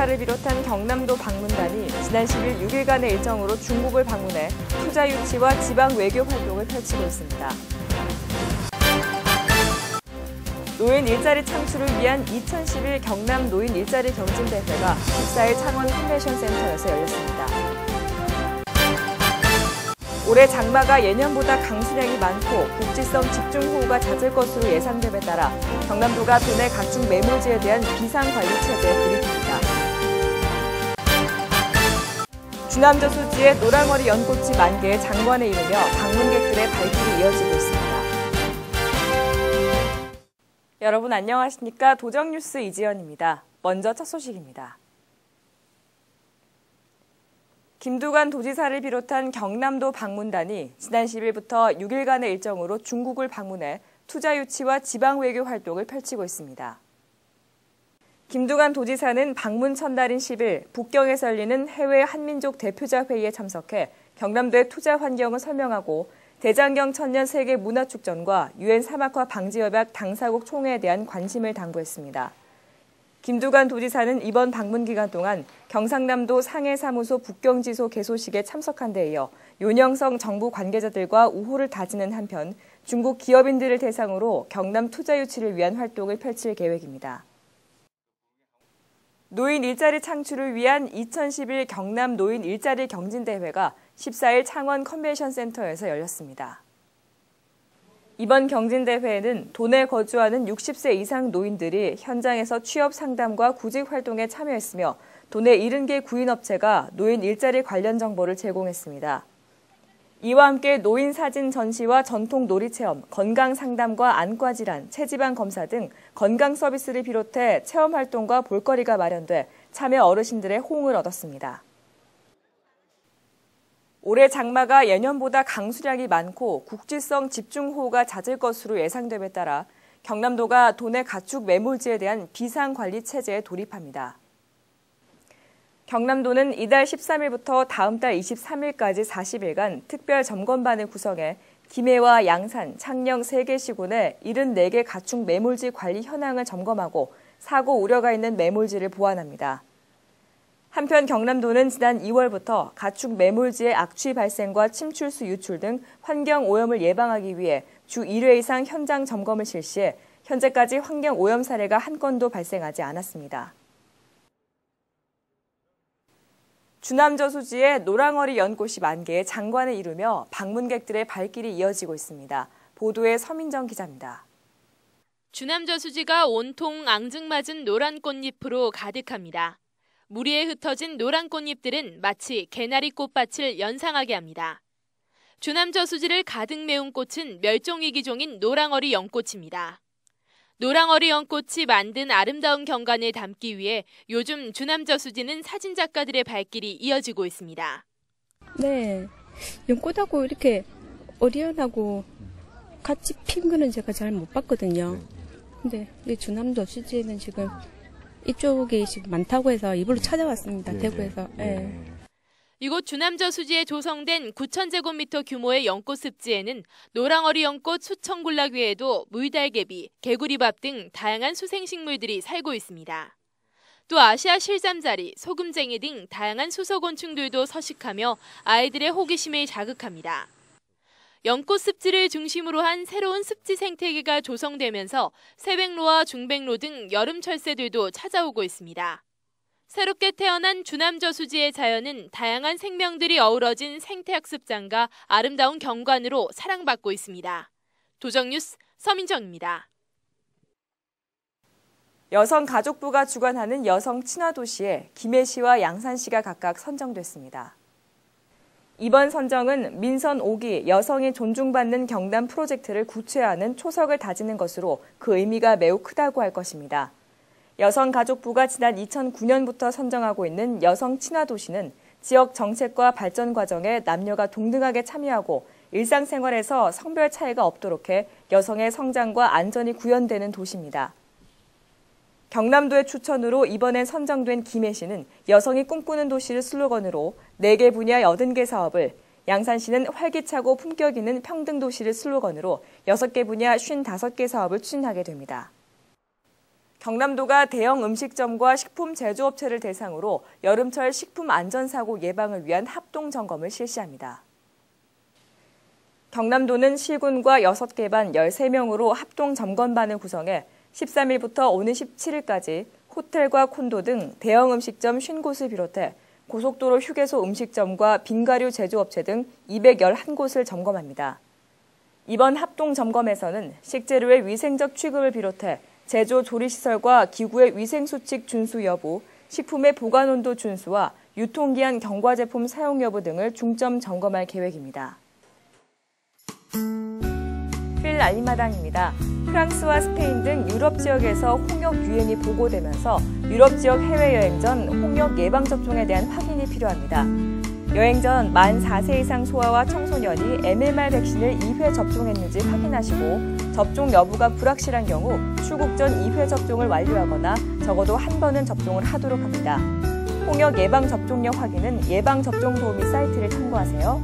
경남도지사를 비롯한 경남도 방문단이 지난 10일 6일간의 일정으로 중국을 방문해 투자 유치와 지방 외교 활동을 펼치고 있습니다. 노인 일자리 창출을 위한 2011 경남 노인 일자리 경진대회가 14일 창원 컨벤션센터에서 열렸습니다. 올해 장마가 예년보다 강수량이 많고 국지성 집중호우가 잦을 것으로 예상됨에 따라 경남도가 도내 각종 매몰지에 대한 비상관리 체제에 돌입합니다. 주남저수지의 노랑어리 연꽃이 만개의 장관에 이르며 방문객들의 발길이 이어지고 있습니다. 여러분 안녕하십니까? 도정뉴스 이지연입니다. 먼저 첫 소식입니다. 김두관 도지사를 비롯한 경남도 방문단이 지난 10일부터 6일간의 일정으로 중국을 방문해 투자 유치와 지방 외교 활동을 펼치고 있습니다. 김두관 도지사는 방문 첫날인 10일 북경에서 열리는 해외 한민족 대표자 회의에 참석해 경남도의 투자 환경을 설명하고 대장경 천년 세계 문화축전과 유엔 사막화 방지협약 당사국 총회에 대한 관심을 당부했습니다. 김두관 도지사는 이번 방문 기간 동안 경상남도 상해사무소 북경지소 개소식에 참석한 데 이어 윤영성 정부 관계자들과 우호를 다지는 한편 중국 기업인들을 대상으로 경남 투자 유치를 위한 활동을 펼칠 계획입니다. 노인 일자리 창출을 위한 2011 경남 노인 일자리 경진대회가 14일 창원 컨벤션센터에서 열렸습니다. 이번 경진대회에는 도내 거주하는 60세 이상 노인들이 현장에서 취업 상담과 구직 활동에 참여했으며 도내 70개 구인업체가 노인 일자리 관련 정보를 제공했습니다. 이와 함께 노인 사진 전시와 전통 놀이 체험, 건강 상담과 안과 질환, 체지방 검사 등 건강 서비스를 비롯해 체험 활동과 볼거리가 마련돼 참여 어르신들의 호응을 얻었습니다. 올해 장마가 예년보다 강수량이 많고 국지성 집중호우가 잦을 것으로 예상됨에 따라 경남도가 도내 가축 매몰지에 대한 비상관리 체제에 돌입합니다. 경남도는 이달 13일부터 다음 달 23일까지 40일간 특별 점검반을 구성해 김해와 양산, 창녕 3개 시군의 74개 가축 매몰지 관리 현황을 점검하고 사고 우려가 있는 매몰지를 보완합니다. 한편 경남도는 지난 2월부터 가축 매몰지의 악취 발생과 침출수 유출 등 환경 오염을 예방하기 위해 주 1회 이상 현장 점검을 실시해 현재까지 환경 오염 사례가 한 건도 발생하지 않았습니다. 주남저수지의 노랑어리 연꽃이 만개의 장관에 이르며 방문객들의 발길이 이어지고 있습니다. 보도에 서민정 기자입니다. 주남저수지가 온통 앙증맞은 노란 꽃잎으로 가득합니다. 무리에 흩어진 노란 꽃잎들은 마치 개나리 꽃밭을 연상하게 합니다. 주남저수지를 가득 메운 꽃은 멸종위기종인 노랑어리 연꽃입니다. 노랑어리 연꽃이 만든 아름다운 경관을 담기 위해 요즘 주남저수지는 사진작가들의 발길이 이어지고 있습니다. 네, 연꽃하고 이렇게 어리연하고 같이 핀 거는 제가 잘 못 봤거든요. 근데 이 주남저수지에는 지금 이쪽이 지금 많다고 해서 이불로 찾아왔습니다. 대구에서. 네. 이곳 주남저수지에 조성된 9,000제곱미터 규모의 연꽃 습지에는 노랑어리 연꽃 수천 군락 외에도 물달개비, 개구리밥 등 다양한 수생식물들이 살고 있습니다. 또 아시아 실잠자리, 소금쟁이 등 다양한 수소곤충들도 서식하며 아이들의 호기심을 자극합니다. 연꽃 습지를 중심으로 한 새로운 습지 생태계가 조성되면서 새백로와 중백로 등 여름 철새들도 찾아오고 있습니다. 새롭게 태어난 주남저수지의 자연은 다양한 생명들이 어우러진 생태학습장과 아름다운 경관으로 사랑받고 있습니다. 도정뉴스 서민정입니다. 여성가족부가 주관하는 여성 친화도시에 김해시와 양산시가 각각 선정됐습니다. 이번 선정은 민선 5기 여성이 존중받는 경남 프로젝트를 구체화하는 초석을 다지는 것으로 그 의미가 매우 크다고 할 것입니다. 여성가족부가 지난 2009년부터 선정하고 있는 여성 친화도시는 지역 정책과 발전 과정에 남녀가 동등하게 참여하고 일상생활에서 성별 차이가 없도록 해 여성의 성장과 안전이 구현되는 도시입니다. 경남도의 추천으로 이번에 선정된 김해시는 여성이 꿈꾸는 도시를 슬로건으로 4개 분야 80개 사업을, 양산시는 활기차고 품격 있는 평등도시를 슬로건으로 6개 분야 55개 사업을 추진하게 됩니다. 경남도가 대형 음식점과 식품 제조업체를 대상으로 여름철 식품 안전사고 예방을 위한 합동점검을 실시합니다. 경남도는 시군과 6개 반 13명으로 합동점검반을 구성해 13일부터 오는 17일까지 호텔과 콘도 등 대형 음식점 50곳을 비롯해 고속도로 휴게소 음식점과 빙가류 제조업체 등 211곳을 점검합니다. 이번 합동점검에서는 식재료의 위생적 취급을 비롯해 제조 조리시설과 기구의 위생수칙 준수 여부, 식품의 보관온도 준수와 유통기한 경과 제품 사용 여부 등을 중점 점검할 계획입니다. 필 알림마당입니다. 프랑스와 스페인 등 유럽 지역에서 홍역 유행이 보고되면서 유럽 지역 해외여행 전 홍역 예방접종에 대한 확인이 필요합니다. 여행 전 만 4세 이상 소아와 청소년이 MMR 백신을 2회 접종했는지 확인하시고 접종 여부가 불확실한 경우 출국 전 2회 접종을 완료하거나 적어도 한 번은 접종을 하도록 합니다. 홍역 예방접종력 확인은 예방접종도우미 사이트를 참고하세요.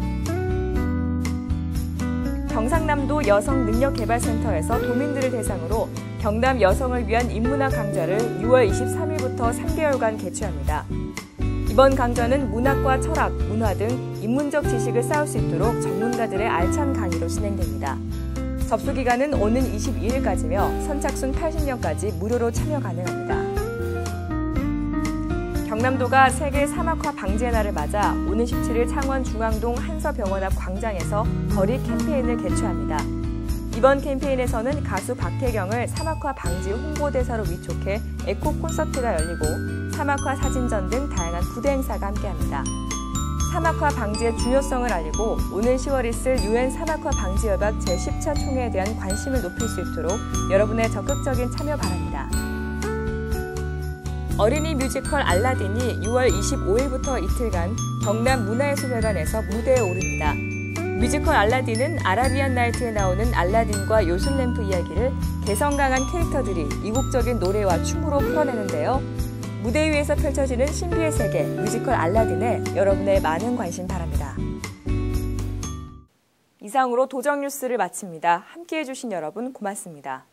경상남도 여성능력개발센터에서 도민들을 대상으로 경남 여성을 위한 인문학 강좌를 6월 23일부터 3개월간 개최합니다. 이번 강좌는 문학과 철학, 문화 등 인문적 지식을 쌓을 수 있도록 전문가들의 알찬 강의로 진행됩니다. 접수 기간은 오는 22일까지며 선착순 80명까지 무료로 참여 가능합니다. 경남도가 세계 사막화 방지의 날을 맞아 오는 17일 창원 중앙동 한서병원 앞 광장에서 거리 캠페인을 개최합니다. 이번 캠페인에서는 가수 박혜경을 사막화 방지 홍보대사로 위촉해 에코 콘서트가 열리고 사막화 사진전 등 다양한 부대 행사가 함께합니다. 사막화 방지의 중요성을 알리고 오는 10월 있을 UN 사막화 방지협약 제10차 총회에 대한 관심을 높일 수 있도록 여러분의 적극적인 참여 바랍니다. 어린이 뮤지컬 알라딘이 6월 25일부터 이틀간 경남 문화예술회관에서 무대에 오릅니다. 뮤지컬 알라딘은 아라비안 나이트에 나오는 알라딘과 요술램프 이야기를 개성 강한 캐릭터들이 이국적인 노래와 춤으로 풀어내는데요. 무대 위에서 펼쳐지는 신비의 세계 뮤지컬 알라딘에 여러분의 많은 관심 바랍니다. 이상으로 도정뉴스를 마칩니다. 함께해 주신 여러분 고맙습니다.